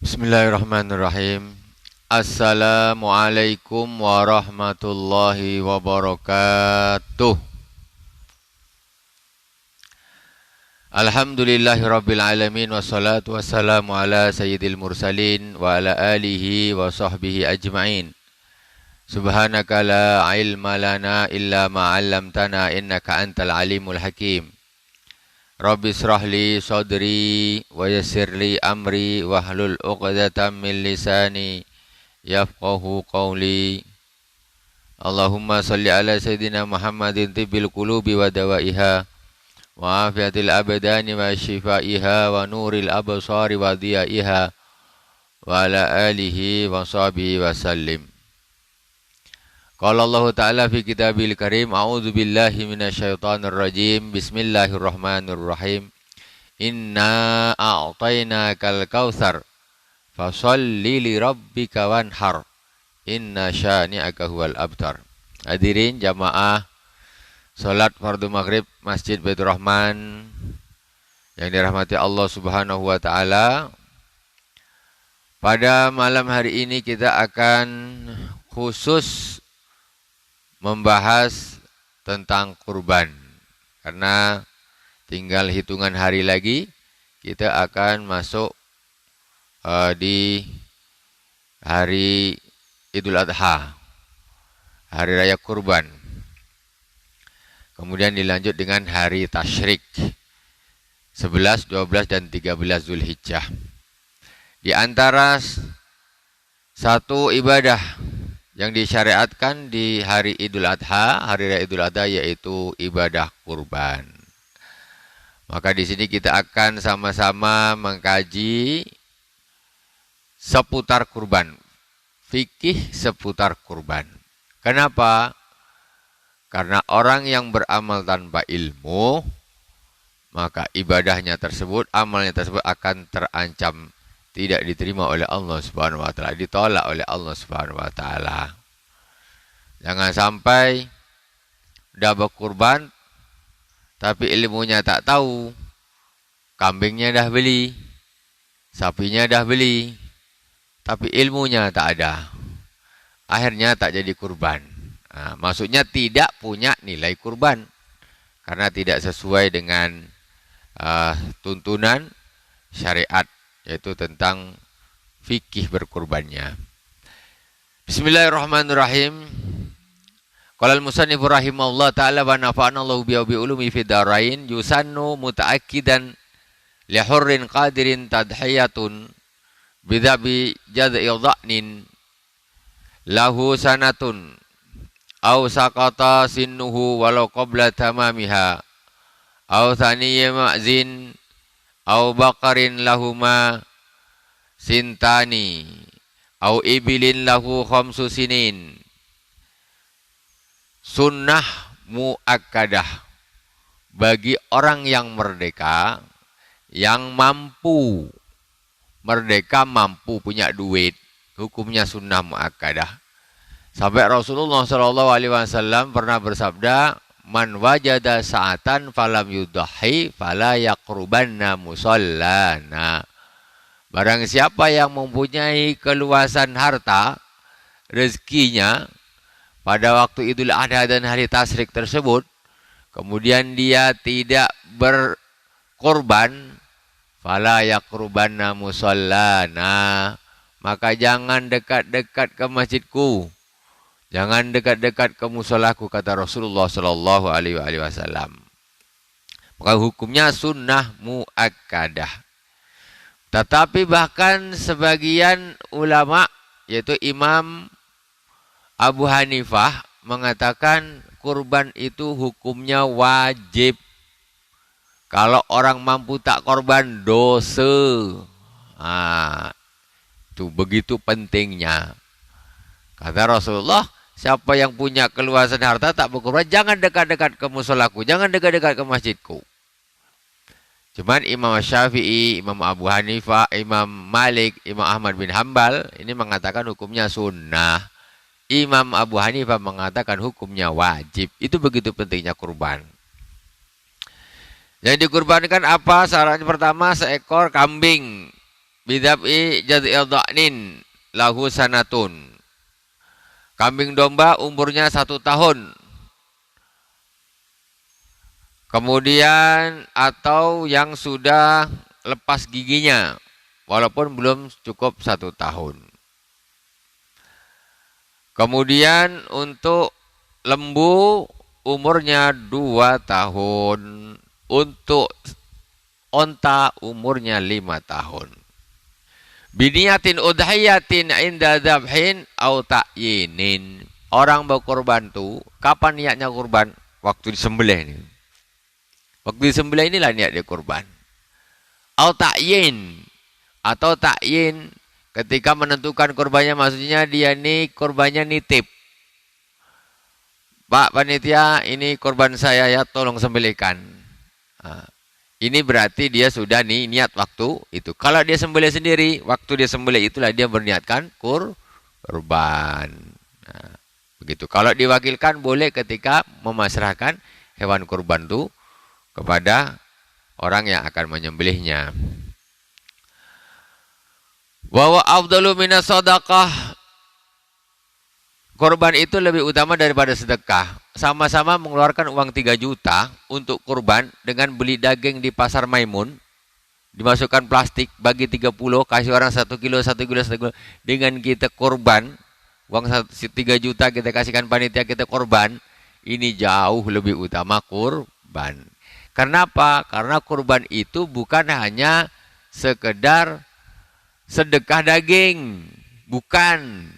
Bismillahirrahmanirrahim. Assalamualaikum warahmatullahi wabarakatuh. Alhamdulillahirabbil alamin wassalatu wassalamu ala sayyidil mursalin wa ala alihi wa sahbihi ajma'in. Subhanaka la ilma lana illa ma 'allamtana innaka antal alimul hakim. Rabbi israh li sadri wa yassir li amri wahlul 'uqdatam min lisani yafqahu qawli. Allahumma salli ala sayyidina Muhammadin tibbil qulubi wa dawaiha wa afiatil abdani wa shifaiha wa nuril absari wa diyaiha wa ala alihi wa sahbihi wa sallim. Qala Allah Ta'ala fi kitabil karim, a'udzu billahi minasyaitonir rajim. Bismillahirrahmanirrahim. Inna a'tainakal kautsar fasholli li rabbika wanhar. Inna syani'aka huwal abtar. Hadirin jamaah salat fardu maghrib Masjid Baitur Rahman yang dirahmati Allah Subhanahu wa taala. Pada malam hari ini kita akan khusus membahas tentang kurban, karena tinggal hitungan hari lagi kita akan masuk di hari Idul Adha, hari raya kurban. Kemudian dilanjut dengan hari Tasyrik 11, 12 dan 13 Zulhijjah. Di antara satu ibadah yang disyariatkan di hari Idul Adha, hari raya Idul Adha, yaitu ibadah kurban. Maka di sini kita akan sama-sama mengkaji seputar kurban, fikih seputar kurban. Kenapa? Karena orang yang beramal tanpa ilmu, maka ibadahnya tersebut, amalnya tersebut akan terancam tidak diterima oleh Allah Subhanahu wa taala, ditolak oleh Allah Subhanahu wa taala. Jangan sampai udah berkurban tapi ilmunya tak tahu. Kambingnya dah beli, sapinya dah beli, tapi ilmunya tak ada. Akhirnya tak jadi kurban. Nah, maksudnya tidak punya nilai kurban karena tidak sesuai dengan tuntunan syariat, yaitu tentang fikih berkurbannya. Bismillahirrahmanirrahim. Qala al-musannif rahimahullah ta'ala wa nafa'ana Allahu bi ulumi fid darain, yusannu mutaakkidan li hurrin qadirin tadhiyatun bidhabi jad'i dha'nin lahu sanatun aw saqata sinnuhu walau qabla tamamiha aw thaniyya ma'zin au baqarin lahuma sintani au ibilin lahu khamsu sinin. Sunnah muakkadah bagi orang yang merdeka, yang mampu, merdeka mampu punya duit, hukumnya sunnah muakkadah. Sampai Rasulullah SAW pernah bersabda, man wajada sa'atan falam yudahi fala yaqrubanna musallana. Barang siapa yang mempunyai keluasan harta, rezekinya pada waktu Idul Adha dan hari Tasyrik tersebut, kemudian dia tidak berkorban, fala yaqrubanna musallana, maka jangan dekat-dekat ke masjidku. Jangan dekat-dekat ke musolaku, kata Rasulullah Sallallahu Alaihi Wasallam. Maka hukumnya sunnah muakkadah. Tetapi bahkan sebagian ulama, yaitu Imam Abu Hanifah, mengatakan kurban itu hukumnya wajib. Kalau orang mampu tak korban, dosa. Itu begitu pentingnya. Kata Rasulullah, siapa yang punya keluasan harta tak berkorban, jangan dekat-dekat ke musolaku, jangan dekat-dekat ke masjidku. Cuman Imam Syafi'i, Imam Abu Hanifah, Imam Malik, Imam Ahmad bin Hambal ini mengatakan hukumnya sunnah. Imam Abu Hanifah mengatakan hukumnya wajib. Itu begitu pentingnya kurban. Yang dikurbankan apa? Syaratnya pertama, seekor kambing Bidab'i jad'il dha'nin lahu sanatun. Kambing domba umurnya 1 tahun. Kemudian atau yang sudah lepas giginya walaupun belum cukup 1 tahun. Kemudian untuk lembu umurnya 2 tahun. Untuk onta umurnya 5 tahun. Biniyatin udhiyatin inda dzabhin au ta'yinin. Orang berkorban tuh kapan niatnya kurban? Waktu disembelih nih. Waktu disembelih inilah niat dia kurban. Au ta'yin atau ta'yin ketika menentukan kurbannya, maksudnya dia nih kurbannya nitip. Pak panitia, ini kurban saya ya, tolong sembelihkan. Nah, ini berarti dia sudah niat waktu itu. Kalau dia sembelih sendiri, waktu dia sembelih itulah dia berniatkan kurban. Nah, begitu. Kalau diwakilkan boleh ketika memasrahkan hewan kurban itu kepada orang yang akan menyembelihnya. Wa afdalu minas shadaqah. Kurban itu lebih utama daripada sedekah. Sama-sama mengeluarkan uang 3 juta untuk kurban dengan beli daging di pasar Maimun. Dimasukkan plastik, bagi 30, kasih orang 1 kilo, 1 kilo, 1 kilo. Dengan kita kurban, uang 3 juta kita kasihkan panitia kita kurban. Ini jauh lebih utama kurban. Kenapa? Karena kurban itu bukan hanya sekedar sedekah daging. Bukan.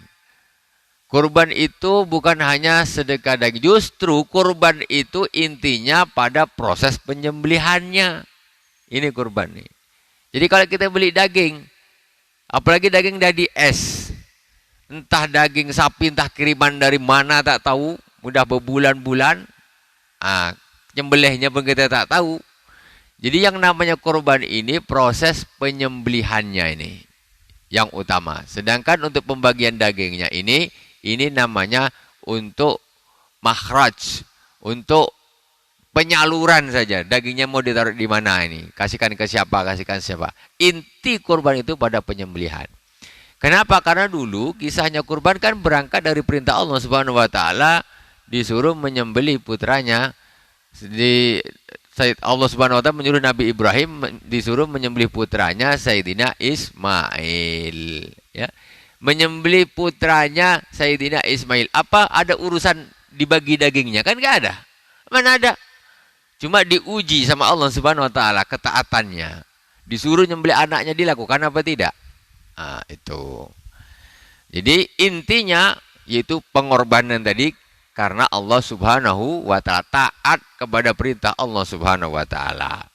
Kurban itu bukan hanya sedekah daging. Justru kurban itu intinya pada proses penyembelihannya. Ini kurban nih. Jadi kalau kita beli daging, apalagi daging dari es, entah daging sapi, entah kiriman dari mana tak tahu, udah berbulan-bulan, nyembelihnya pun kita tak tahu. Jadi yang namanya kurban ini proses penyembelihannya ini yang utama. Sedangkan untuk pembagian dagingnya ini namanya untuk makhraj, untuk penyaluran saja. Dagingnya mau ditaruh di mana ini? Kasihkan ke siapa? Kasihkan siapa? Inti kurban itu pada penyembelihan. Kenapa? Karena dulu kisahnya kurban kan berangkat dari perintah Allah Subhanahu wa taala, disuruh menyembelih putranya. Allah Subhanahu wa taala menyuruh Nabi Ibrahim disuruh menyembelih putranya Sayyidina Ismail, ya. Menyembelih putranya Sayyidina Ismail. Apa ada urusan dibagi dagingnya? Kan enggak ada. Mana ada? Cuma diuji sama Allah Subhanahu wa taala ketaatannya. Disuruh nyembelih anaknya, dilakukan apa tidak? Nah, itu. Jadi intinya yaitu pengorbanan tadi karena Allah Subhanahu wa taala, taat kepada perintah Allah Subhanahu wa taala.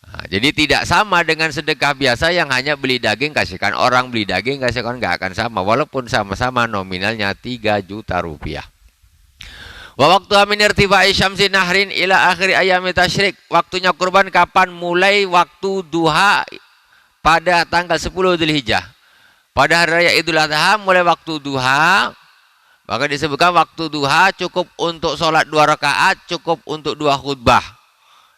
Nah, jadi tidak sama dengan sedekah biasa yang hanya beli daging kasihkan orang, beli daging kasihkan, nggak akan sama walaupun sama-sama nominalnya 3 juta rupiah. Wa waktu min irtifai syamsi nahrin ila akhir ayami tasyrik. Waktunya kurban kapan? Mulai waktu duha pada tanggal 10 Dzulhijjah. Pada hari raya Idul Adha mulai waktu duha, maka disebutkan waktu duha cukup untuk sholat 2 rakaat, cukup untuk 2 khutbah.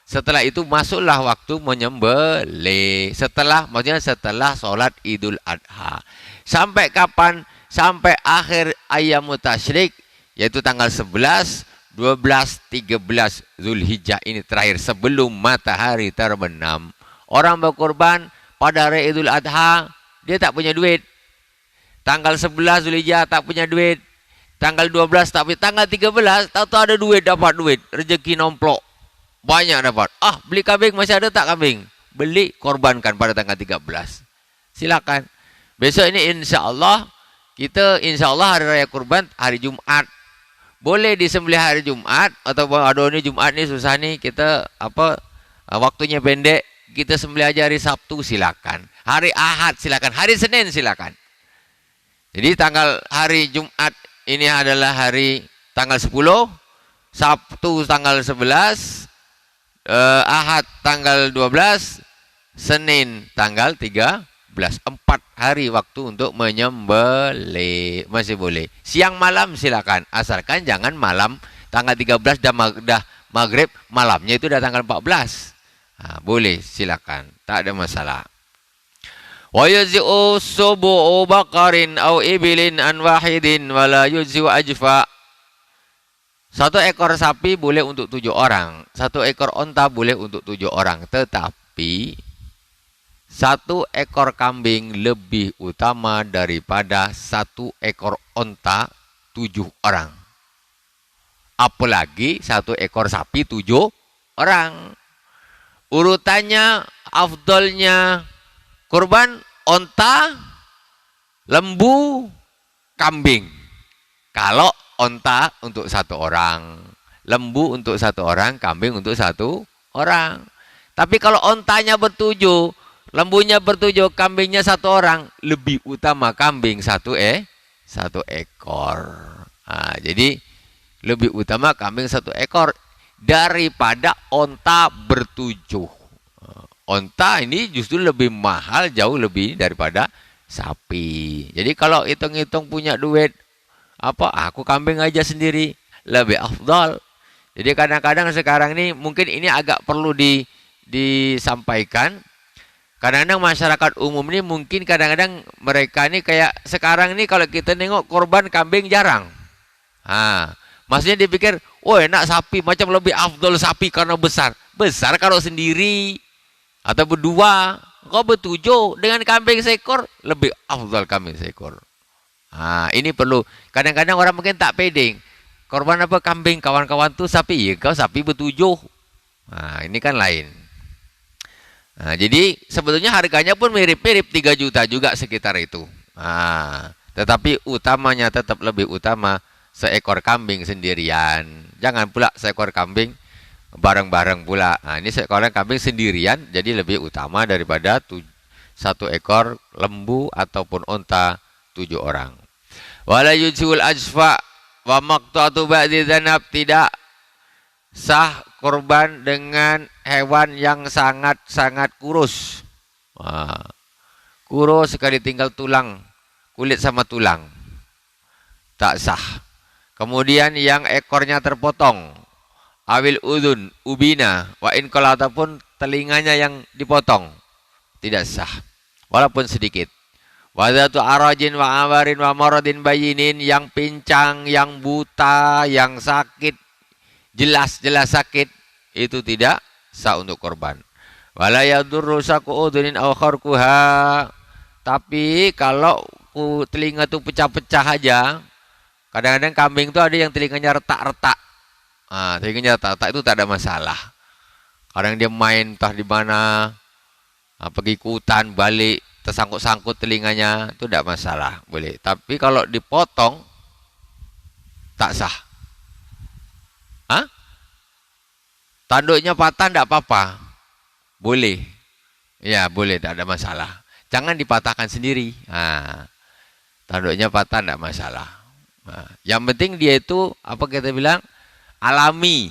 Setelah itu masuklah waktu menyembelih. Maksudnya setelah sholat Idul Adha. Sampai kapan? Sampai akhir ayyamut tasyrik, yaitu tanggal 11, 12, 13 Zulhijjah ini terakhir sebelum matahari terbenam. Orang berkorban pada hari Idul Adha, dia tak punya duit. Tanggal 11 Zulhijjah tak punya duit. Tanggal 12 tak punya. Tanggal 13 tahu-tahu ada duit, dapat duit. Rezeki nomplok. Banyak dapat. Beli kambing, masih ada tak kambing? Beli, korbankan pada tanggal 13. Silakan. Besok ini insya Allah hari raya kurban hari Jumat. Boleh disembelih hari Jumat atau aduh ini Jumat nih susah nih kita waktunya pendek, kita sembelih aja hari Sabtu, silakan. Hari Ahad silakan, hari Senin silakan. Jadi hari Jumat ini adalah hari tanggal 10, Sabtu tanggal 11, Ahad tanggal 12, Senin tanggal 13. 4 hari waktu untuk menyembelih. Masih boleh. Siang malam silakan. Asalkan jangan malam tanggal 13 dah maghrib, malamnya itu dah tanggal 14. Boleh silakan. Tak ada masalah. Wa yujzi'u subu'u baqarin au ibilin an wahidin wala yujzi'u ajfa. Satu ekor sapi boleh untuk 7 orang. Satu ekor onta boleh untuk 7 orang. Tetapi satu ekor kambing lebih utama daripada satu ekor onta 7 orang. Apalagi satu ekor sapi 7 orang. Urutannya, afdolnya kurban onta, lembu, kambing. Kalau onta untuk 1 orang, lembu untuk 1 orang, kambing untuk 1 orang. Tapi kalau ontanya ber-7, lembunya ber-7, kambingnya 1 orang, lebih utama kambing 1 ekor. Nah, jadi lebih utama kambing 1 ekor daripada onta ber-7. Onta ini justru lebih mahal, jauh lebih daripada sapi. Jadi kalau hitung-hitung punya duit, aku kambing aja sendiri, lebih afdal. Jadi kadang-kadang sekarang ini mungkin ini agak perlu disampaikan. Kadang-kadang masyarakat umum ini mungkin kadang-kadang mereka ini kayak sekarang ini kalau kita nengok korban kambing jarang. Maksudnya dipikir, enak sapi, macam lebih afdal sapi karena besar. Besar kalau sendiri. Atau berdua, kau ber-7 dengan kambing seekor, lebih afdal kambing seekor. Ini perlu. Kadang-kadang orang mungkin tak pede. Korban apa kambing, kawan-kawan tuh sapi. Ya kau sapi ber-7. Ini kan lain. Jadi sebetulnya harganya pun mirip-mirip 3 juta juga sekitar itu. Tetapi utamanya tetap lebih utama seekor kambing sendirian. Jangan pula seekor kambing bareng-bareng pula. Ini seekor kambing sendirian jadi lebih utama daripada 1 ekor lembu ataupun onta 7 orang. Wala yujul ajfa wa maqta'atu ba'di dzanab, tidak sah kurban dengan hewan yang sangat-sangat kurus. Kurus sekali tinggal tulang, kulit sama tulang. Tak sah. Kemudian yang ekornya terpotong. Awil udun, ubina, wa in qala, ataupun telinganya yang dipotong, tidak sah, walaupun sedikit. Wadatu arajin wa awarin wa maradin bayinin, yang pincang, yang buta, yang sakit, jelas-jelas sakit, itu tidak sah untuk korban. Wala yadurru saku udunin aw kharquha, tapi kalau telinga itu pecah-pecah aja, kadang-kadang kambing itu ada yang telinganya retak-retak. Telinganya retak itu tak ada masalah. Kadang dia main entah di mana, pergi ke hutan, balik, tersangkut-sangkut telinganya, itu tidak masalah, boleh. Tapi kalau dipotong, tak sah. Tanduknya patah tidak apa-apa, boleh. Ya boleh, tak ada masalah. Jangan dipatahkan sendiri. Tanduknya patah tidak masalah. Yang penting dia itu, apa kita bilang, alami.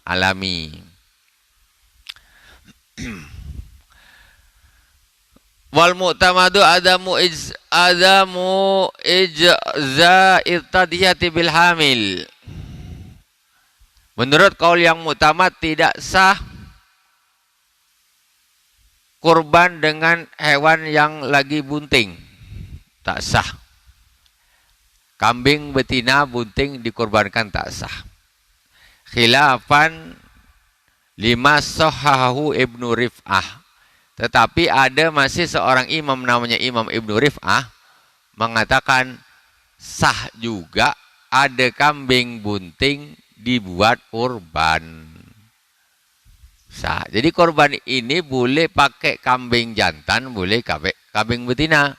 Alami. Wal mu'tamadu adamu ijza'it tadhiyati bil hamil. Menurut kaul yang mu'tamad, tidak sah kurban dengan hewan yang lagi bunting. Tak sah. Kambing betina bunting dikorbankan tak sah. Khilafan lima sahahu Ibnu Rif'ah. Tetapi ada masih seorang imam namanya Imam Ibnu Rif'ah mengatakan sah juga ada kambing bunting dibuat kurban. Sah. Jadi kurban ini boleh pakai kambing jantan, boleh kambing betina.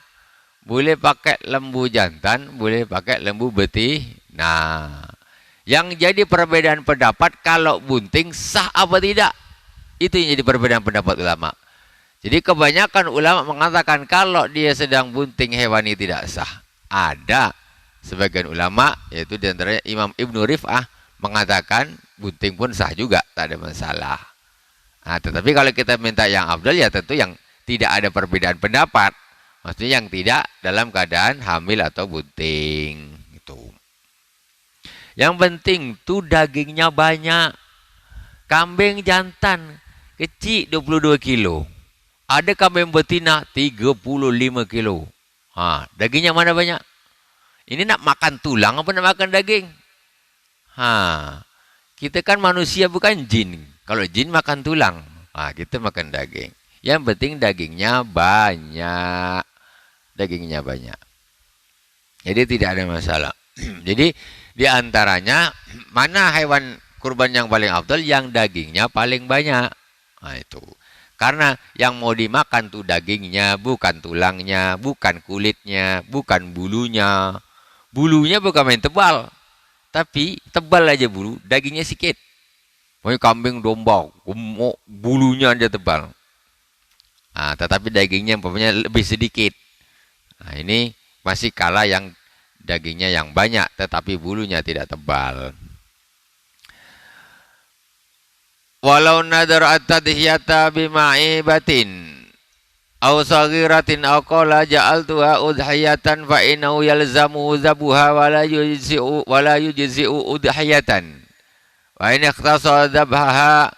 Boleh pakai lembu jantan, boleh pakai lembu betina. Yang jadi perbedaan pendapat kalau bunting sah apa tidak. Itu yang jadi perbedaan pendapat ulama. Jadi kebanyakan ulama mengatakan kalau dia sedang bunting hewan ini tidak sah. Ada sebagian ulama, yaitu diantaranya Imam Ibnu Rif'ah, mengatakan bunting pun sah juga, tak ada masalah. Tetapi kalau kita minta yang afdal, ya tentu yang tidak ada perbedaan pendapat. Maksudnya yang tidak dalam keadaan hamil atau bunting. Itu. Yang penting tuh dagingnya banyak. Kambing jantan kecil 22 kilo. Ada kambing betina 35 kilo. Dagingnya mana banyak? Ini nak makan tulang apa nak makan daging? Kita kan manusia bukan jin. Kalau jin makan tulang. Kita makan daging. Yang penting dagingnya banyak. Dagingnya banyak. Jadi tidak ada masalah. Jadi di antaranya mana hewan kurban yang paling afdal? Yang dagingnya paling banyak. Itu. Karena yang mau dimakan tuh dagingnya, bukan tulangnya, bukan kulitnya, bukan bulunya. Bulunya bukan main tebal. Tapi tebal aja bulu, dagingnya sedikit. Mau kambing domba, bulunya aja tebal. Tetapi dagingnya umpamanya lebih sedikit. Ini masih kalah yang dagingnya yang banyak, tetapi bulunya tidak tebal. Walau nadar at-tadhiyata bima'ibatin aw saghiratin aw qala ja'altuha udhiyatan fa innahu yalzamu zabuha wala yujzi'u udhiyatan wa in ikhtasa dhabhaha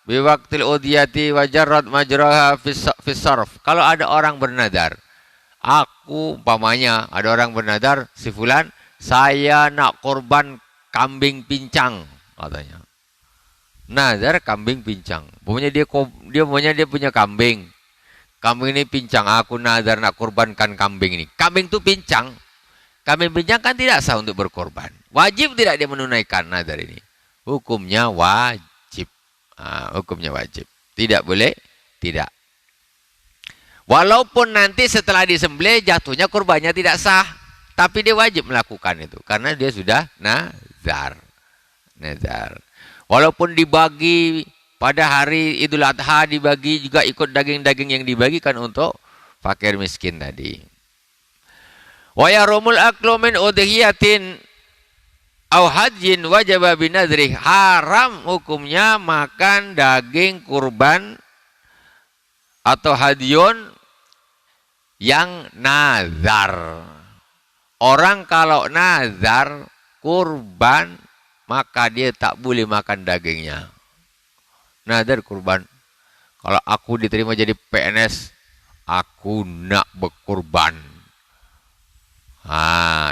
biwaqtil udhiyati wa jarrat majraha fi sarf. Kalau ada orang bernadar, aku umpamanya ada orang bernadar, si fulan, saya nak korban kambing pincang katanya. Nazar kambing pincang. Pokoknya dia punya kambing. Kambing ini pincang. Aku nazar nak korbankan kambing ini. Kambing itu pincang. Kambing pincang kan tidak sah untuk berkorban. Wajib tidak dia menunaikan nazar ini? Hukumnya wajib. Hukumnya wajib. Tidak boleh? Tidak. Walaupun nanti setelah disembelih jatuhnya kurbannya tidak sah. Tapi dia wajib melakukan itu. Karena dia sudah nazar. Nazar. Walaupun dibagi pada hari Idul Adha, dibagi juga ikut daging-daging yang dibagikan untuk fakir miskin tadi. Wa yarumul aklu min udhiyatin aw hajjin wajaba binadri. Haram hukumnya makan daging kurban atau hadyun yang nazar. Orang kalau nazar kurban, maka dia tak boleh makan dagingnya. Nazar kurban. Kalau aku diterima jadi PNS, aku nak berkurban.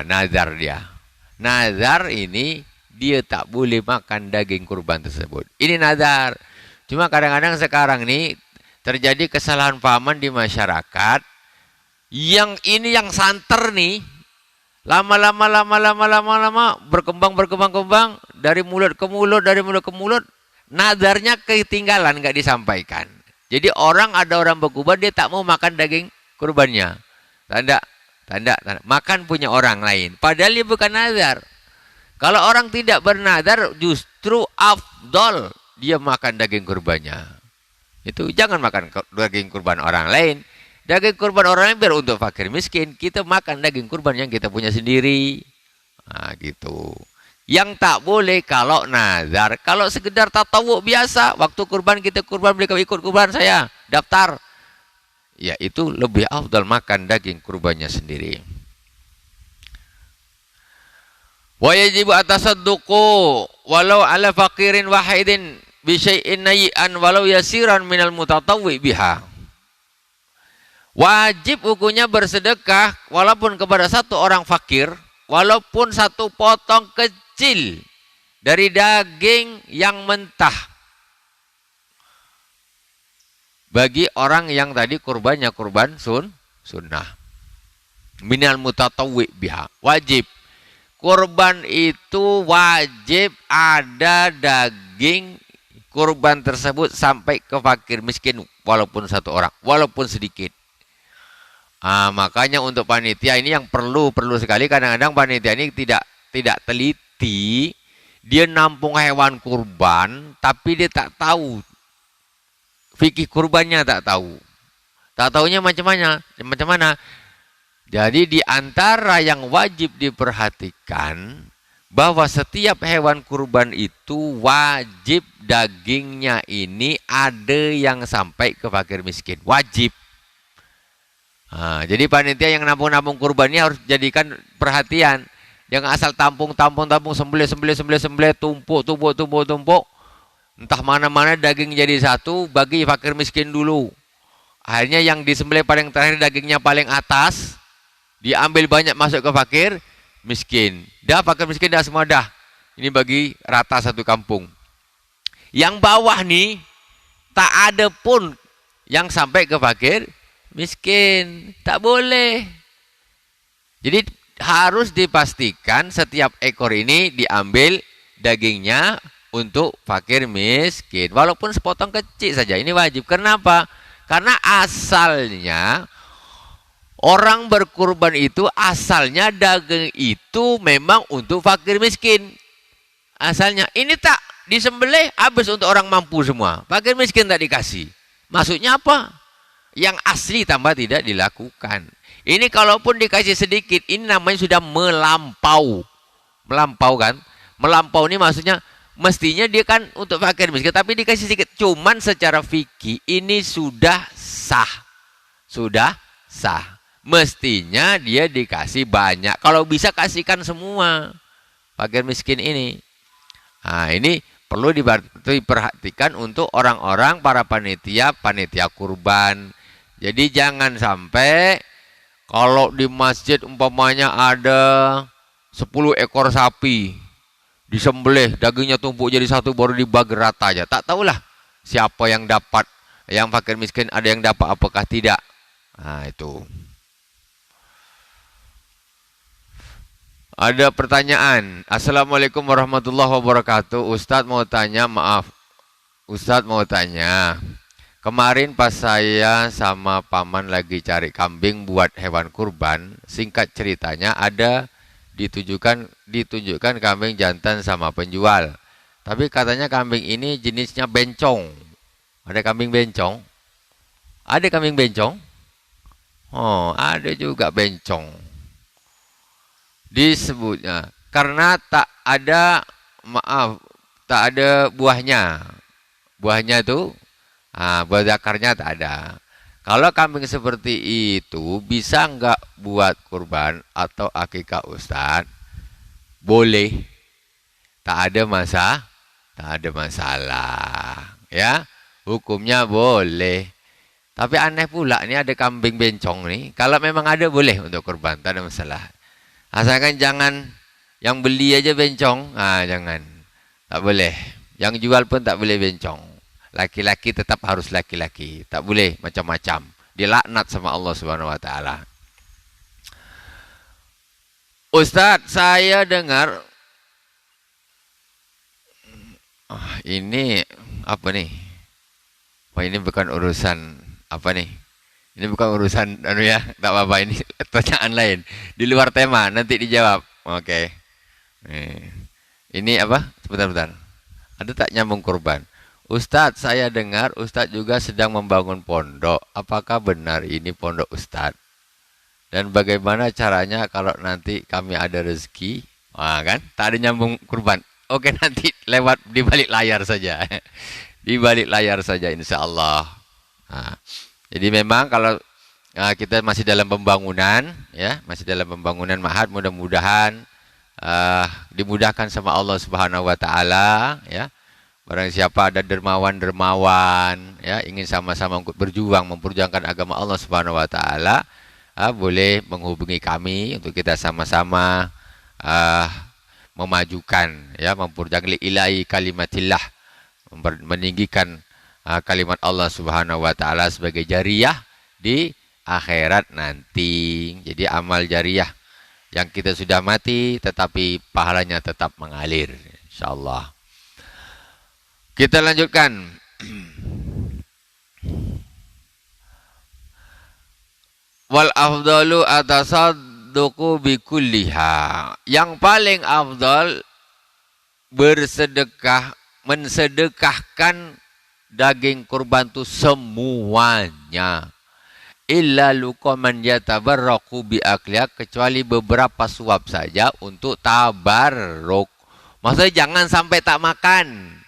Nazar dia. Nazar ini dia tak boleh makan daging kurban tersebut. Ini nazar. Cuma kadang-kadang sekarang ini terjadi kesalahan pahaman di masyarakat. Yang ini yang santer nih, lama-lama berkembang dari mulut ke mulut, nazarnya ketinggalan, nggak disampaikan. Jadi ada orang berkurban, dia tak mau makan daging kurbannya. Tanda. Makan punya orang lain. Padahal dia bukan nazar. Kalau orang tidak bernazar, justru afdol dia makan daging kurbannya. Itu jangan makan daging kurban orang lain. Daging kurban orang lain biar untuk fakir miskin. Kita makan daging kurban yang kita punya sendiri. Gitu. Yang tak boleh kalau nazar. Kalau sekedar tatawuk biasa. Waktu kurban kita kurban, beli ikut kurban saya. Daftar. Ya itu lebih afdal makan daging kurbannya sendiri. Wa yajibu atasadduqu walau ala faqirin wahidin bisyai'in nayi'an walau yasiran minal mutatawwi biha. Wajib hukumnya bersedekah walaupun kepada satu orang fakir, walaupun satu potong kecil dari daging yang mentah. Bagi orang yang tadi kurbannya kurban sunnah. Minal mutatawwi biha. Wajib. Kurban itu wajib ada daging kurban tersebut sampai ke fakir miskin walaupun satu orang, walaupun sedikit. Makanya untuk panitia ini yang perlu sekali, kadang-kadang panitia ini tidak teliti. Dia nampung hewan kurban tapi dia tak tahu fikih kurbannya, tak tahu. Tak tahunya macam mana. Jadi di antara yang wajib diperhatikan bahwa setiap hewan kurban itu wajib dagingnya ini ada yang sampai ke fakir miskin. Wajib. Jadi panitia yang nampung kurban ini harus jadikan perhatian. Jangan asal tampung, sembelih, tumpuk. Entah mana-mana daging jadi satu, bagi fakir miskin dulu. Akhirnya yang disembelih paling terakhir dagingnya paling atas, diambil banyak masuk ke fakir miskin. Dah fakir miskin dah semua dah. Ini bagi rata satu kampung. Yang bawah nih tak ada pun yang sampai ke fakir miskin. Tak boleh. Jadi harus dipastikan setiap ekor ini diambil dagingnya untuk fakir miskin. Walaupun sepotong kecil saja, ini wajib. Kenapa? Karena asalnya orang berkurban itu asalnya daging itu memang untuk fakir miskin. Asalnya ini tak disembelih habis untuk orang mampu semua. Fakir miskin tak dikasih. Maksudnya apa? Yang asli tambah tidak dilakukan. Ini kalaupun dikasih sedikit, ini namanya sudah melampau. Melampau kan? Melampau ini maksudnya mestinya dia kan untuk fakir miskin, tapi dikasih sedikit. Cuman secara fikih ini sudah sah. Sudah sah. Mestinya dia dikasih banyak. Kalau bisa kasihkan semua fakir miskin ini. Nah, ini perlu diperhatikan untuk orang-orang para panitia kurban. Jadi jangan sampai kalau di masjid umpamanya ada 10 ekor sapi, disembelih, dagingnya tumpuk jadi satu baru dibagi rata aja. Tak tahulah siapa yang dapat. Yang fakir miskin ada yang dapat apakah tidak. Nah, itu. Ada pertanyaan. Assalamualaikum warahmatullahi wabarakatuh. Ustadz mau tanya, maaf. Ustadz mau tanya. Kemarin pas saya sama paman lagi cari kambing buat hewan kurban, singkat ceritanya ada ditunjukkan kambing jantan sama penjual. Tapi katanya kambing ini jenisnya bencong. Ada kambing bencong? Ada kambing bencong? Oh, ada juga bencong. Disebutnya karena tak ada buahnya. Buahnya itu buah zakarnya tak ada. Kalau kambing seperti itu bisa enggak buat kurban atau akikah Ustadz? Boleh. Tak ada masalah. Ya, hukumnya boleh. Tapi aneh pula nih ada kambing bencong nih. Kalau memang ada boleh untuk kurban, tak ada masalah. Asalkan jangan yang beli aja bencong. Jangan. Tak boleh. Yang jual pun tak boleh bencong. Laki-laki tetap harus laki-laki. Tak boleh macam-macam. Dilaknat sama Allah Subhanahu wa taala. Ustadz, saya dengar ini apa nih? Wah, ini bukan urusan apa nih? Ini bukan urusan ya, tak apa-apa, ini pertanyaan lain. Di luar tema, nanti dijawab. Oke. Ini apa? Sebentar. Ada tak nyambung kurban? Ustadz, saya dengar Ustadz juga sedang membangun pondok. Apakah benar ini pondok Ustadz? Dan bagaimana caranya kalau nanti kami ada rezeki? Kan? Tak ada nyambung kurban. Oke, nanti lewat di balik layar saja. Di balik layar saja insya Allah. Jadi memang kalau kita masih dalam pembangunan, ya, masih dalam pembangunan ma'had, mudah-mudahan dimudahkan sama Allah Subhanahu wa taala, ya. Barang siapa ada dermawan, ya, ingin sama-sama berjuang memperjuangkan agama Allah Subhanahu wa taala, boleh menghubungi kami untuk kita sama-sama memajukan, ya, memperjuangkan ilahi kalimatillah, meninggikan kalimat Allah Subhanahu wa taala sebagai jariyah di akhirat nanti. Jadi amal jariyah yang kita sudah mati tetapi pahalanya tetap mengalir insyaallah. Kita lanjutkan. Wal afdalu atasadduqu bikulliha. Yang paling afdal mensedekahkan daging kurban itu semuanya. Illa luqaman yatabarraku bi akliha, kecuali beberapa suap saja untuk tabarruk. Maksudnya jangan sampai tak makan.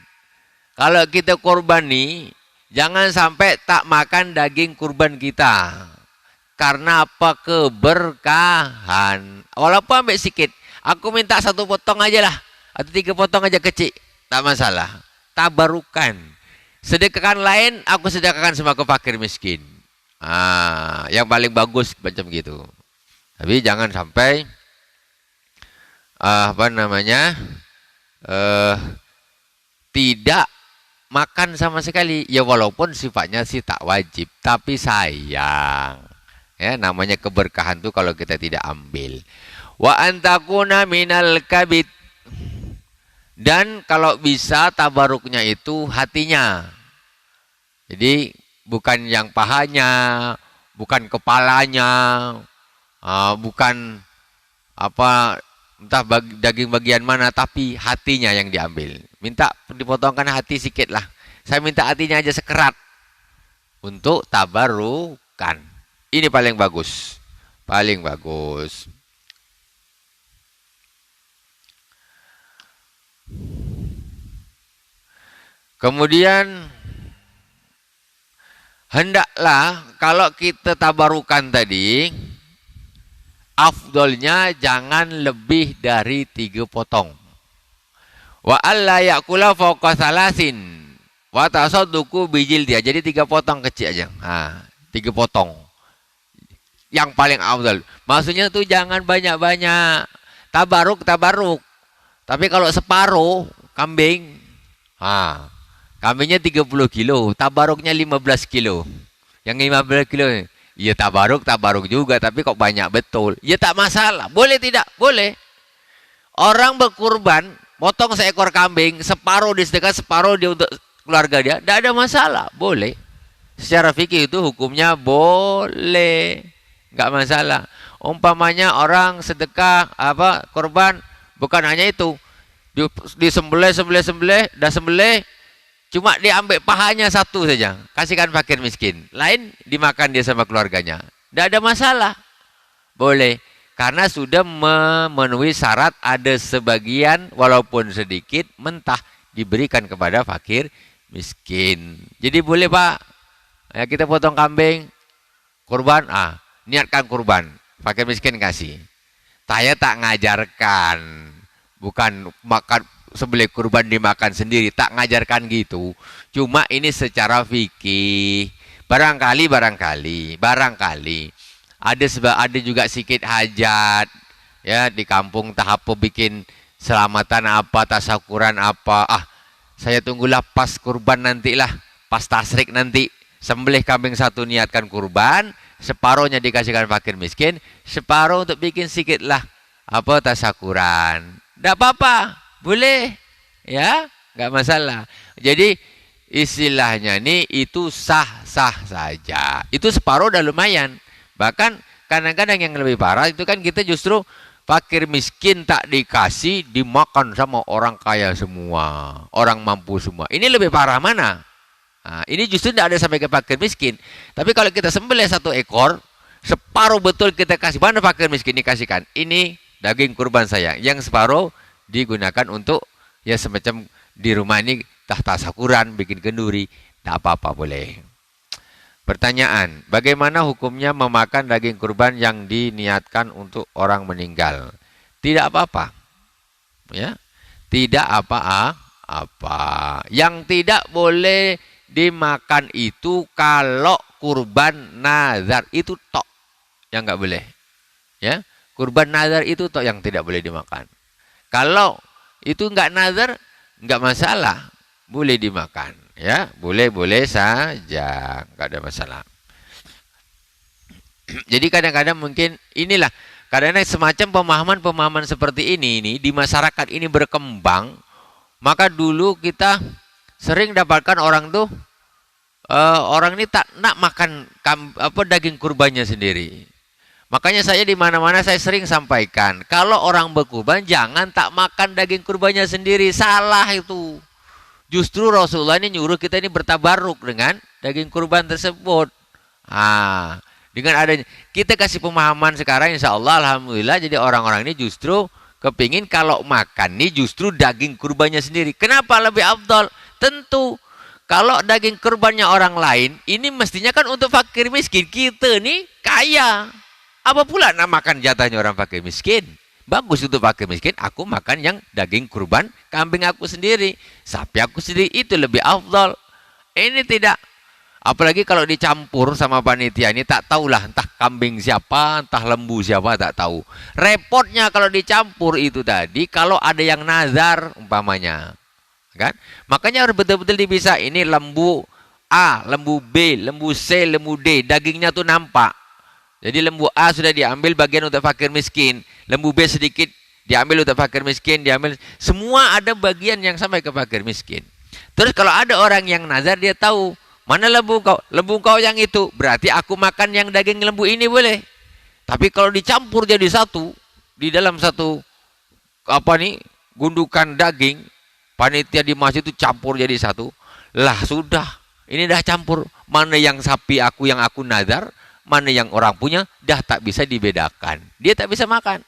Kalau kita kurban nih, jangan sampai tak makan daging kurban kita. Karena apa? Keberkahan. Walaupun ambil sikit. Aku minta 1 potong aja lah. Atau 3 potong aja kecil. Tak masalah. Tabarukan. Sedekahkan lain, aku sedekahkan sama ke fakir miskin. Yang paling bagus macam gitu. Tapi jangan sampai tidak makan sama sekali. Ya walaupun sifatnya sih tak wajib, tapi sayang. Ya, namanya keberkahan tuh kalau kita tidak ambil. Wa antakuna minal kabid. Dan kalau bisa tabaruknya itu hatinya. Jadi bukan yang pahanya, bukan kepalanya, bukan entah daging bagian mana, tapi hatinya yang diambil. Minta dipotongkan hati sedikit lah. Saya minta hatinya aja sekerat untuk tabarukan. Ini paling bagus. Paling bagus. Kemudian hendaklah kalau kita tabarukan tadi, afdolnya jangan lebih dari 3 potong. Wa alla yakula fawqa salasin. Wa tasadduqu bijil dia. Jadi 3 potong kecil aja. 3 potong. Yang paling afdal. Maksudnya tuh jangan banyak-banyak. Tabaruk. Tapi kalau separuh kambing, kambingnya 30 kilo, tabaruknya 15 kilo. Yang 15 kilo, ya tabaruk juga, tapi kok banyak betul. Ya tak masalah, boleh tidak? Boleh. Orang berkurban, potong seekor kambing, separuh disedekah, separuh dia untuk keluarga dia, tidak ada masalah, boleh. Secara fikih itu hukumnya boleh, nggak masalah. Umpamanya orang sedekah, kurban, bukan hanya itu, disembelih, dah sembelih, cuma diambil pahanya satu saja, kasihkan fakir miskin. Lain dimakan dia sama keluarganya. Tidak ada masalah. Boleh. Karena sudah memenuhi syarat ada sebagian walaupun sedikit mentah diberikan kepada fakir miskin. Jadi boleh Pak. Ya, kita potong kambing, kurban, niatkan kurban. Fakir miskin kasih. Saya tak ngajarkan. Bukan makan sembelih kurban dimakan sendiri, tak ngajarkan gitu. Cuma ini secara fikih. Barangkali ada juga sedikit hajat ya di kampung tahap bikin selamatan apa, tasakuran apa. Saya tunggulah pas kurban nantilah, pas tasrik nanti sembelih kambing satu niatkan kurban, separuhnya dikasihkan fakir miskin, separuh untuk bikin sedikit lah tasakuran. Tidak apa-apa. Boleh, ya, nggak masalah. Jadi istilahnya nih itu sah-sah saja. Itu separuh udah lumayan. Bahkan kadang-kadang yang lebih parah itu kan kita justru fakir miskin tak dikasih, dimakan sama orang kaya semua, orang mampu semua. Ini lebih parah mana? Ini justru tidak ada sampai ke fakir miskin. Tapi kalau kita sembelih 1 ekor, separuh betul kita kasih. Mana fakir miskin dikasihkan? Ini daging kurban saya. Yang separuh digunakan untuk ya semacam di rumah ini tasakuran, bikin kenduri, tak apa-apa boleh. Pertanyaan, bagaimana hukumnya memakan daging kurban yang diniatkan untuk orang meninggal? Tidak apa-apa. Ya. Tidak apa-apa. Yang tidak boleh dimakan itu kalau kurban nazar itu tok yang enggak boleh. Ya. Kurban nazar itu tok yang tidak boleh dimakan. Kalau itu enggak nazar, enggak masalah, boleh dimakan, ya, boleh saja, enggak ada masalah. Jadi kadang-kadang mungkin inilah, kadang-kadang semacam pemahaman seperti ini di masyarakat ini berkembang, maka dulu kita sering dapatkan orang tuh, orang ini tak nak makan daging kurbannya sendiri. Makanya saya di mana-mana saya sering sampaikan, kalau orang berkurban jangan tak makan daging kurbannya sendiri, salah itu. Justru Rasulullah ini nyuruh kita ini bertabaruk dengan daging kurban tersebut. Dengan adanya kita kasih pemahaman sekarang, insya Allah, alhamdulillah, jadi orang-orang ini justru kepingin kalau makan nih justru daging kurbannya sendiri. Kenapa lebih afdal? Tentu kalau daging kurbannya orang lain, ini mestinya kan untuk fakir miskin. Kita nih kaya. Apa pula nak makan jatahnya orang fakir miskin? Bagus untuk fakir miskin, aku makan yang daging kurban kambing aku sendiri, sapi aku sendiri, itu lebih afdal. Ini tidak Apalagi kalau dicampur sama panitia ini tak tahulah entah kambing siapa, entah lembu siapa tak tahu. Repotnya kalau dicampur itu tadi kalau ada yang nazar umpamanya. Kan? Makanya harus betul-betul dipisah. Ini lembu A, lembu B, lembu C, lembu D. Dagingnya tuh nampak. Jadi lembu A sudah diambil bagian untuk fakir miskin. Lembu B sedikit diambil untuk fakir miskin, diambil. Semua ada bagian yang sampai ke fakir miskin. Terus kalau ada orang yang nazar dia tahu mana lembu kau? Lembu kau yang itu. Berarti aku makan yang daging lembu ini boleh. Tapi kalau dicampur jadi satu, di dalam satu gundukan daging, panitia di masjid itu campur jadi satu. Lah sudah, ini dah campur. Mana yang sapi aku yang aku nazar, mana yang orang punya, dah tak bisa dibedakan. Dia tak bisa makan.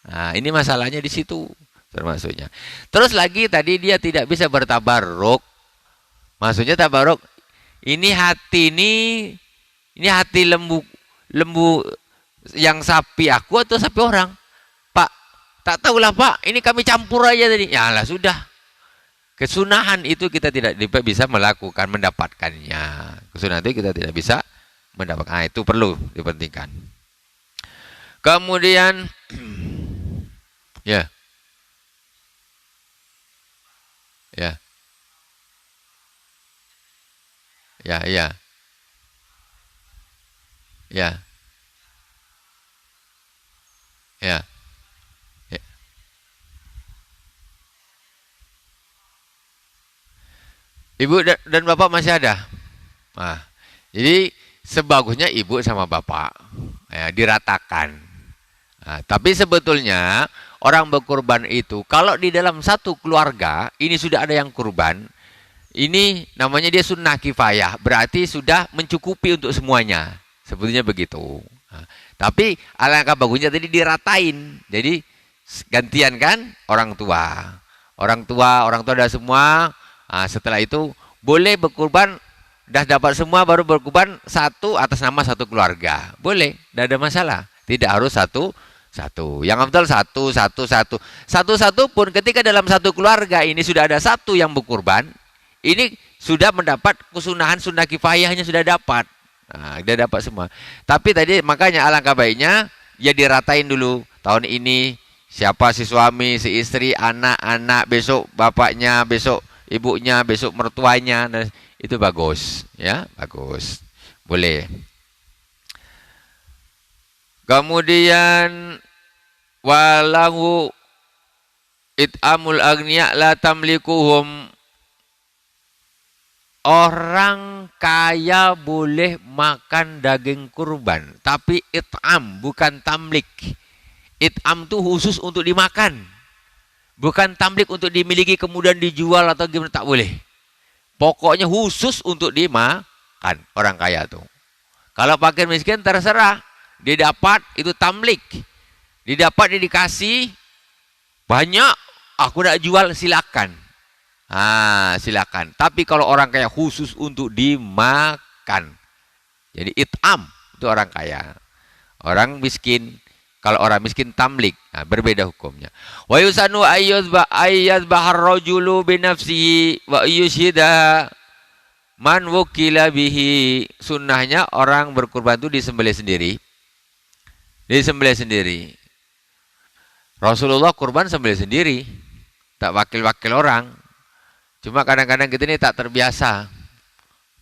Nah, ini masalahnya di situ termasuknya. Terus lagi tadi dia tidak bisa bertabarruk. Maksudnya tabarruk. Ini hati lembu yang sapi aku atau sapi orang? Pak, tak tahulah Pak, ini kami campur aja tadi. Ya lah sudah. Kesunahan itu kita tidak bisa mendapatkannya. Kesunahan itu kita tidak bisa mendapatkan. Nah, itu perlu dipentingkan. Kemudian ya. Ya. Ya, ya. Ya. Ya. Ya. Ibu dan bapak masih ada. Nah, jadi sebagusnya ibu sama bapak ya, diratakan. Nah, tapi sebetulnya orang berkurban itu kalau di dalam satu keluarga ini sudah ada yang kurban. Ini namanya dia sunnah kifayah, berarti sudah mencukupi untuk semuanya. Sebetulnya begitu. Nah, tapi alangkah bagusnya tadi diratain. Jadi gantian kan orang tua. Orang tua ada semua. Nah, setelah itu boleh berkurban, dah dapat semua baru berkurban satu atas nama satu keluarga. Boleh, tidak ada masalah. Tidak harus satu. Yang betul satu pun ketika dalam satu keluarga ini sudah ada satu yang berkurban. Ini sudah mendapat kesunahan sunnah kifayahnya sudah dapat. Nah, dia dapat semua. Tapi tadi makanya alangkah baiknya ya diratain dulu. Tahun ini siapa si suami, si istri, anak-anak, besok bapaknya, besok ibunya, besok mertuanya. Nah, itu bagus, ya, bagus. Boleh. Kemudian walahu it'amul agniya la tamlikuhum. Orang kaya boleh makan daging kurban, tapi it'am bukan tamlik. It'am itu khusus untuk dimakan, bukan tamlik untuk dimiliki kemudian dijual atau gimana, tak boleh. Pokoknya khusus untuk dimakan orang kaya tuh. Kalau fakir miskin terserah, dia dapat itu tamlik, didapat dia dikasih banyak, aku nak jual silakan. Silakan. Tapi kalau orang kaya khusus untuk dimakan. Jadi it'am itu orang kaya. Orang miskin, kalau orang miskin tamlik, berbeda hukumnya. Wa yusanu ayyazbahar rajulu bi nafsihi wa yushida man wukila bihi. Sunnahnya orang berkurban itu disembelih sendiri. Disembelih sendiri. Rasulullah kurban sembelih sendiri. Tak wakil-wakil orang. Cuma kadang-kadang kita ini tak terbiasa.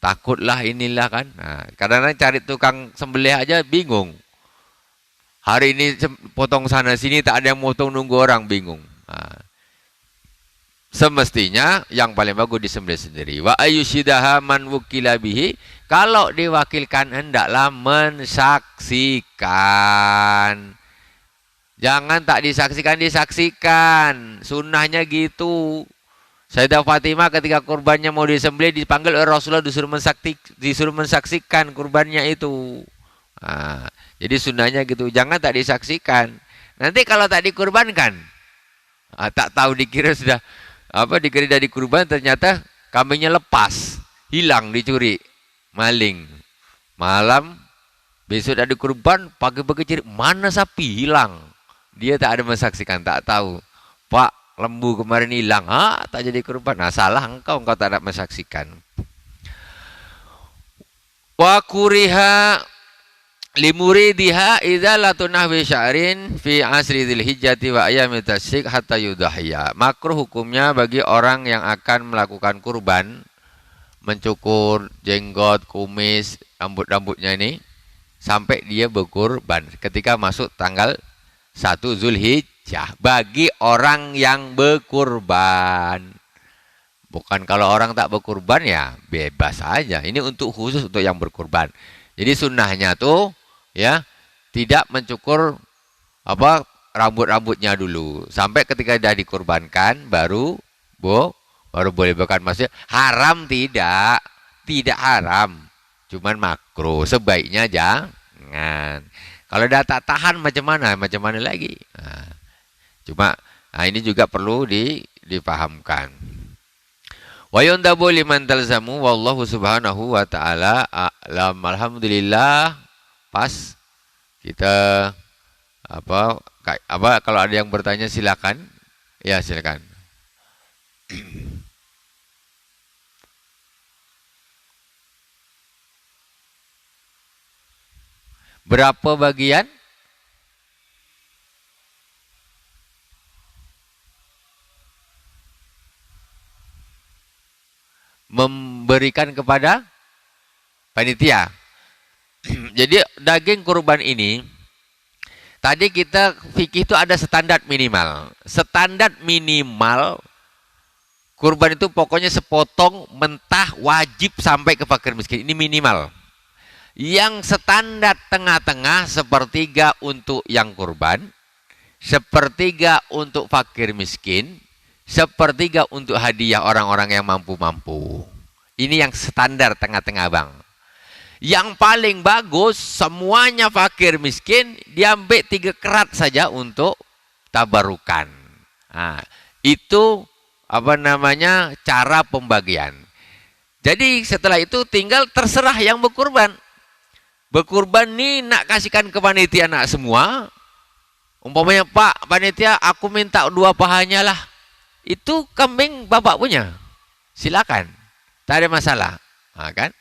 Takutlah inilah kan. Nah, kadang-kadang cari tukang sembelih aja bingung. Hari ini potong sana sini tak ada yang potong, nunggu orang bingung. Nah, semestinya yang paling bagus disembelih sendiri. Wa ayyushidaha man wukila bihi. Kalau diwakilkan hendaklah mensaksikan. Jangan tak disaksikan. Sunnahnya gitu. Sayyidah Fatimah ketika kurbannya mau disembelih dipanggil oleh Rasulullah, disuruh mensaksikan kurbannya itu. Nah, jadi sunnahnya gitu, jangan tak disaksikan. Nanti kalau tak dikurbankan, tak tahu dikira sudah dikurban, ternyata kambingnya lepas, hilang, dicuri, maling. Malam besok ada kurban, pagi-pagi cari mana sapi hilang. Dia tak ada mensaksikan, tak tahu. Pak, lembu kemarin hilang, tak jadi kurban. Nah, salah engkau tak ada mensaksikan. Wa kuriha limuridiha idzalatun nahwi sya'rin fi asri dzilhijjati wa ayyamit tasyrik hatta yudhhiya. Makruh hukumnya bagi orang yang akan melakukan kurban, mencukur jenggot, kumis, rambut-rambutnya ini sampai dia berkurban ketika masuk tanggal 1 Zulhijjah bagi orang yang berkurban. Bukan kalau orang tak berkurban ya bebas aja. Ini untuk khusus untuk yang berkurban. Jadi sunnahnya tuh ya tidak mencukur rambut-rambutnya dulu sampai ketika sudah dikurbankan baru boleh. Bukan maksudnya haram, tidak haram, cuman makruh, sebaiknya jangan. Kalau dah tak tahan macam mana lagi. Ini juga perlu dipahamkan. Wa yundabu liman talzamu wallahu subhanahu wa ta'ala a'lam. Alhamdulillah. Pas kita kalau ada yang bertanya silakan. Ya, silakan. Berapa bagian? Memberikan kepada panitia. Jadi daging kurban ini tadi kita fikih itu ada standar minimal. Standar minimal kurban itu pokoknya sepotong mentah wajib sampai ke fakir miskin. Ini minimal. Yang standar tengah-tengah sepertiga untuk yang kurban, sepertiga untuk fakir miskin, sepertiga untuk hadiah orang-orang yang mampu-mampu. Ini yang standar tengah-tengah, Bang. Yang paling bagus semuanya fakir miskin diambil 3 kerat saja untuk tabarukan. Itu cara pembagian. Jadi setelah itu tinggal terserah yang berkurban. Berkurban nih nak kasihkan ke panitia nak semua. Umpamanya Pak panitia aku minta 2 pahanya lah. Itu kambing bapak punya. Silakan. Tak ada masalah. Kan?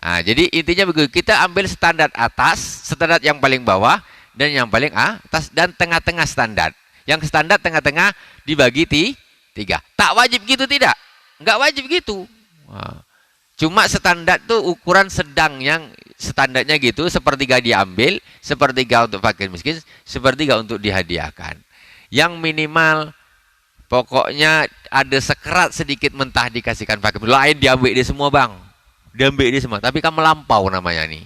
Jadi intinya begitu, kita ambil standar atas, standar yang paling bawah, dan yang paling atas, dan tengah-tengah standar. Yang standar tengah-tengah dibagi 3. Tak wajib gitu tidak? Enggak wajib gitu. Cuma standar tuh ukuran sedang, yang standarnya gitu, sepertiga diambil, sepertiga untuk fakir miskin, sepertiga untuk dihadiahkan. Yang minimal, pokoknya ada sekerat sedikit mentah dikasihkan fakir miskin. Lain diambil dia semua, Bang. Diambil dia semua, tapi kan melampau namanya nih.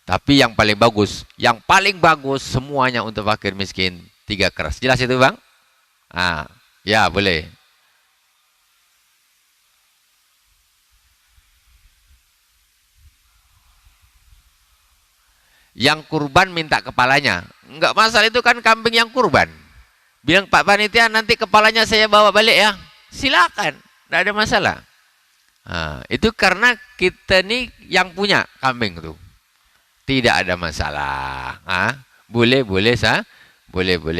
Tapi yang paling bagus semuanya untuk fakir miskin 3 keras. Jelas itu, Bang? Ya, boleh. Yang kurban minta kepalanya. Enggak masalah, itu kan kambing yang kurban. Bilang Pak panitia nanti kepalanya saya bawa balik ya. Silakan, enggak ada masalah. Itu karena kita nih yang punya kambing tuh. Tidak ada masalah. Boleh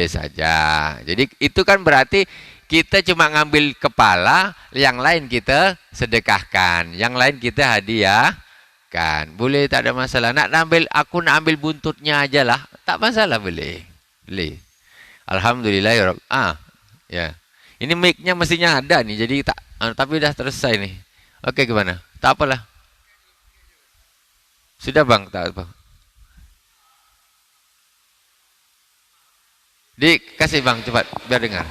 saja. Jadi itu kan berarti kita cuma ngambil kepala, yang lain kita sedekahkan, yang lain kita hadiahkan. Boleh, tak ada masalah. Aku nak ambil buntutnya aja lah. Tak masalah, boleh. Alhamdulillah ya Rabb. Ya. Ini mic-nya mestinya ada nih, jadi tapi udah selesai nih. Oke, gimana? Tak apalah. Sudah, Bang, tak apa. Dikasih, Bang, cepat biar dengar.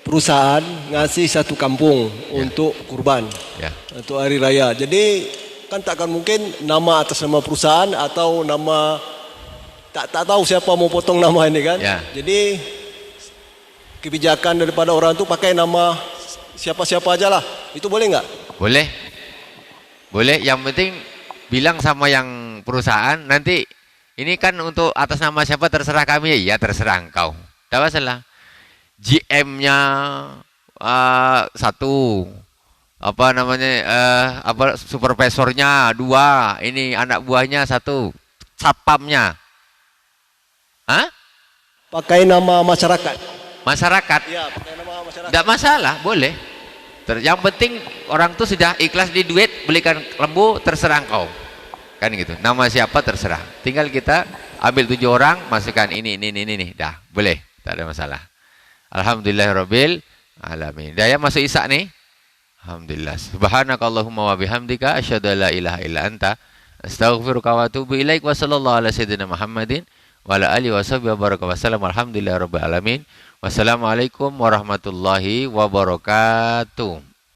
Perusahaan ngasih 1 kampung untuk kurban, untuk hari raya. Jadi kan takkan mungkin nama atas nama perusahaan atau nama tak tahu siapa mau potong nama ini kan. Jadi kebijakan daripada orang itu pakai nama siapa-siapa aja lah. Itu boleh nggak? Boleh. Yang penting bilang sama yang perusahaan, nanti ini kan untuk atas nama siapa terserah kami. Ya terserah engkau. Tidak masalah. GM-nya 1, supervisornya 2, ini anak buahnya 1, satpamnya. Pakai nama masyarakat. Masyarakat. Iya, pakai nama masyarakat. Tidak masalah, boleh. Yang penting orang tuh sudah ikhlas di duit, belikan lembu, terserah engkau. Kan gitu. Nama siapa terserah. Tinggal kita ambil 7 orang, masukkan ini. Dah, boleh. Tak ada masalah. Alhamdulillahirabbil alamin. Dah ya masuk Isya nih. Alhamdulillah. Subhanakallahumma wa bihamdika asyhadu an la ilaha illa anta astaghfiruka wa atubu ilaik wa sallallahu ala sayyidina Muhammadin wa ala alihi washabihi wa baraka wasallam. Alhamdulillahirabbil alamin. Wassalamualaikum warahmatullahi wabarakatuh.